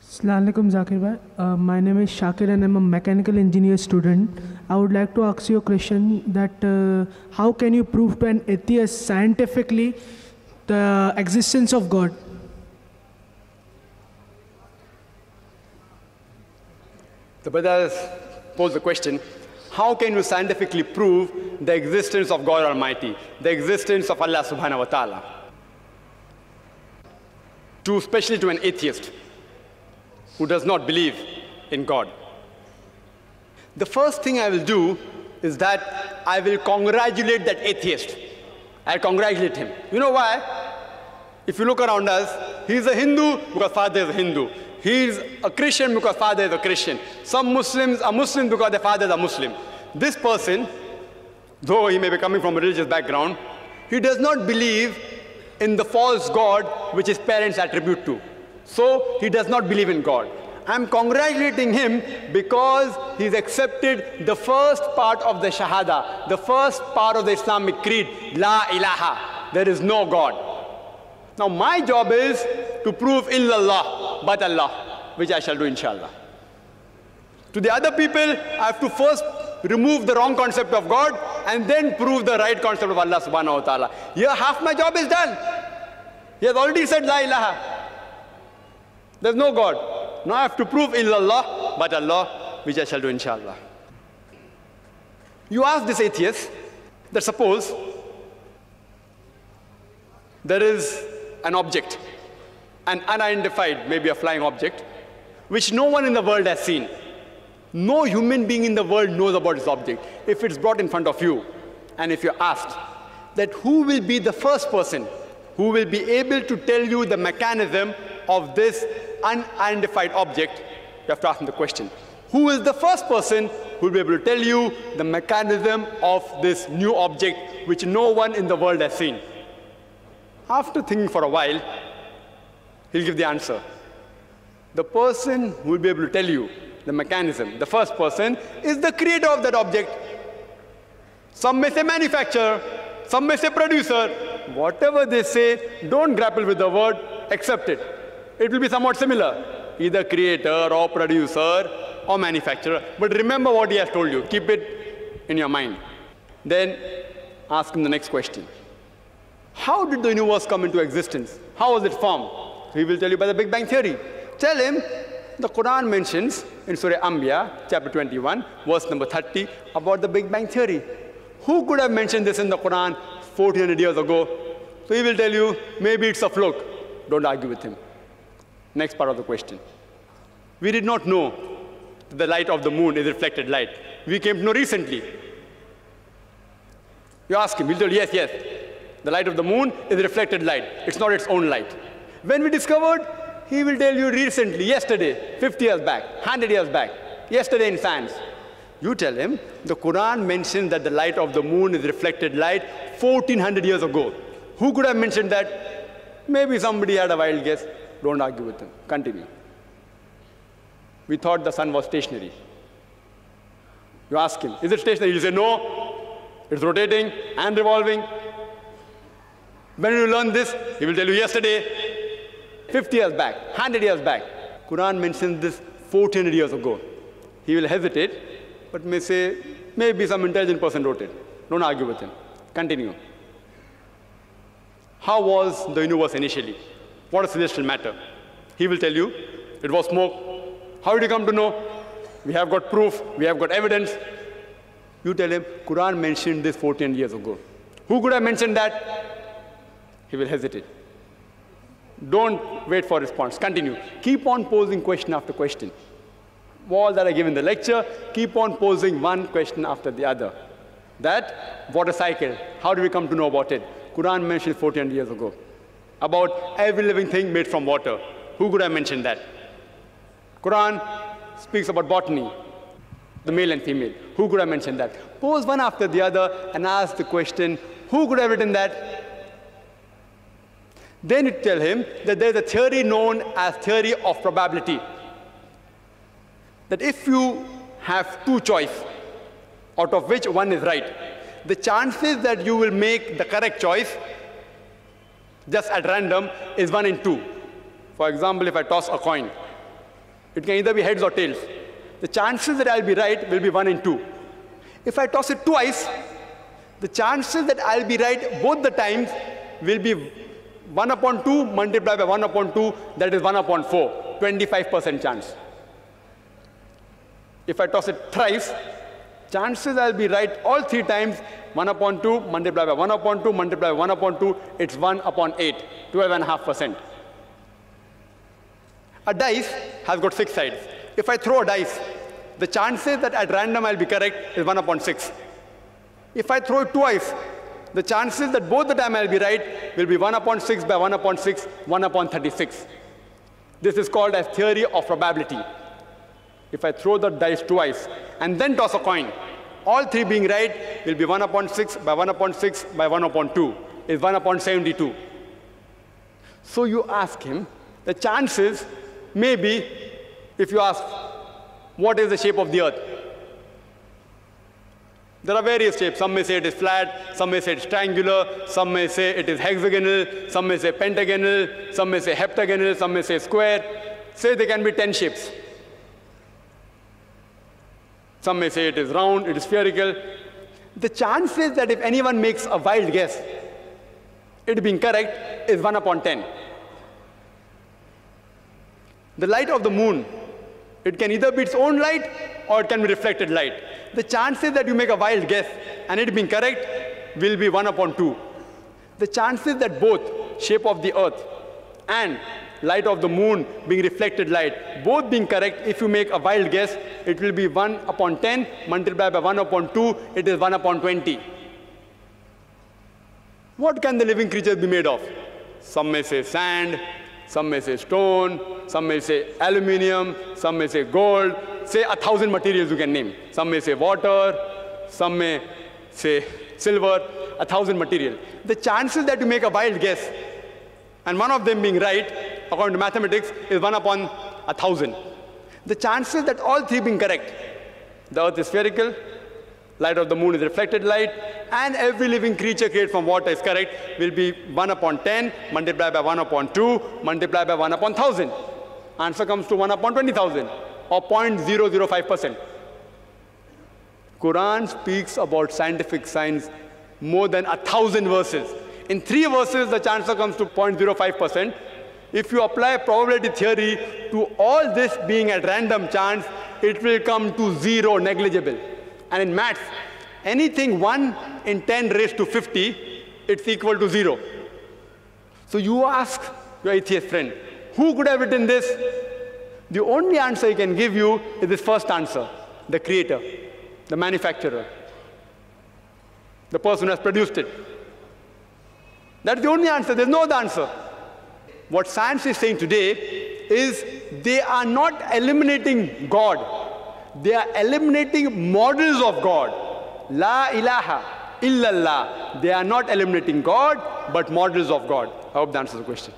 Assalamu alaikum Zakir bhai. My name is Shakir and I'm a mechanical engineer student. I would like to ask you a question that how can you prove to an atheist scientifically the existence of God? The brother posed the question, how can you scientifically prove the existence of God Almighty, the existence of Allah subhanahu wa ta'ala? Especially to an atheist who does not believe in God. The first thing I will do is that I will congratulate that atheist. I'll congratulate him. You know why? If you look around us, he's a Hindu because father is a Hindu. He's a Christian because father is a Christian. Some Muslims are Muslim because their fathers are Muslim. This person, though he may be coming from a religious background, he does not believe in the false God which his parents attribute to. So he does not believe in God. I'm congratulating him because he's accepted the first part of the Shahada, the first part of the Islamic creed, La ilaha, there is no God. Now my job is to prove illallah, but Allah, which I shall do inshallah. To the other people, I have to first remove the wrong concept of God and then prove the right concept of Allah subhanahu wa ta'ala. Here half my job is done. He has already said La ilaha. There's no God. Now I have to prove illallah, but Allah, which I shall do inshallah. You ask this atheist that suppose there is an object, an unidentified, maybe a flying object, which no one in the world has seen. No human being in the world knows about this object. If it's brought in front of you, and if you're asked that who will be the first person who will be able to tell you the mechanism of this unidentified object, you have to ask him the question. Who is the first person who will be able to tell you the mechanism of this new object which no one in the world has seen? After thinking for a while, he'll give the answer. The person who will be able to tell you the mechanism, the first person, is the creator of that object. Some may say manufacturer, some may say producer. Whatever they say, don't grapple with the word, accept it. It will be somewhat similar, either creator or producer or manufacturer. But remember what he has told you. Keep it in your mind. Then ask him the next question. How did the universe come into existence? How was it formed? He will tell you by the Big Bang Theory. Tell him the Quran mentions in Surah Anbiya, chapter 21, verse number 30, about the Big Bang Theory. Who could have mentioned this in the Quran 1400 years ago? So he will tell you, maybe it's a fluke. Don't argue with him. Next part of the question. We did not know that the light of the moon is reflected light. We came to know recently. You ask him, he'll tell you, yes, yes. The light of the moon is reflected light. It's not its own light. When we discovered, he will tell you recently, yesterday, 50 years back, 100 years back, yesterday in science. You tell him, the Quran mentions that the light of the moon is reflected light 1400 years ago. Who could have mentioned that? Maybe somebody had a wild guess. Don't argue with him. Continue. We thought the sun was stationary. You ask him, is it stationary? He'll say, no, it's rotating and revolving. When you learn this, he will tell you yesterday, 50 years back, 100 years back. Quran mentions this 1400 years ago. He will hesitate, but may say, maybe some intelligent person wrote it. Don't argue with him. Continue. How was the universe initially? What is celestial matter? He will tell you, it was smoke. How did you come to know? We have got proof, we have got evidence. You tell him, Quran mentioned this 14 years ago. Who could have mentioned that? He will hesitate. Don't wait for response. Continue. Keep on posing question after question. All that I give in the lecture, keep on posing one question after the other. That water cycle, how do we come to know about it? Quran mentioned 14 years ago. About every living thing made from water. Who could have mentioned that? Quran speaks about botany, the male and female. Who could have mentioned that? Pose one after the other and ask the question, who could have written that? Then you tell him that there's a theory known as theory of probability. That if you have two choices, out of which one is right, the chances that you will make the correct choice just at random is 1 in 2. For example, if I toss a coin, It can either be heads or tails. The chances that I'll be right will be 1 in 2. If I toss it twice, the chances that I'll be right both the times will be 1 upon 2 multiplied by 1 upon 2, that is 1 upon 4, 25% chance. If I toss it thrice, chances I'll be right all 3 times, 1 upon 2 multiplied by 1 upon 2 multiplied by 1 upon 2, it's 1 upon 8, 12.5%. A dice has got 6 sides. If I throw a dice, the chances that at random I'll be correct is 1 upon 6. If I throw it twice, the chances that both the time I'll be right will be 1 upon 6 by 1 upon 6, 1 upon 36. This is called as theory of probability. If I throw the dice twice and then toss a coin, all 3 being right will be 1 upon 6 by 1 upon 6 by 1 upon 2, is 1 upon 72. So you ask him, the chances may be, if you ask, what is the shape of the earth? There are various shapes. Some may say it is flat, some may say it is triangular, some may say it is hexagonal, some may say pentagonal, some may say heptagonal, some may say square. Say there can be 10 shapes. Some may say it is round, it is spherical. The chances that if anyone makes a wild guess, it being correct is 1 upon 10. The light of the moon, it can either be its own light or it can be reflected light. The chances that you make a wild guess and it being correct will be 1 upon 2. The chances that both shape of the earth and light of the moon being reflected light, both being correct, if you make a wild guess, it will be 1 upon 10 multiplied by 1 upon 2, it is 1 upon 20. What can the living creatures be made of? Some may say sand, some may say stone, some may say aluminium, some may say gold, say 1,000 materials you can name. Some may say water, some may say silver, 1,000 materials. The chances that you make a wild guess and one of them being right, according to mathematics, is 1 upon 1,000. The chances that all 3 being correct, the earth is spherical, light of the moon is reflected light, and every living creature created from water is correct, will be 1 upon 10 multiplied by 1 upon 2 multiplied by 1 upon 1,000. Answer comes to 1 upon 20,000, or 0.005%. Quran speaks about scientific science more than 1,000 verses. In 3 verses, the answer comes to 0.05%. If you apply probability theory to all this being at random chance, it will come to 0, negligible. And in maths, anything 1 in 10 raised to 50, it's equal to 0. So you ask your atheist friend, who could have written this? The only answer he can give you is this first answer, the creator, the manufacturer, the person who has produced it. That's the only answer. There's no other answer. What science is saying today is they are not eliminating God. They are eliminating models of God. La ilaha illallah. They are not eliminating God, but models of God. I hope that answers the question.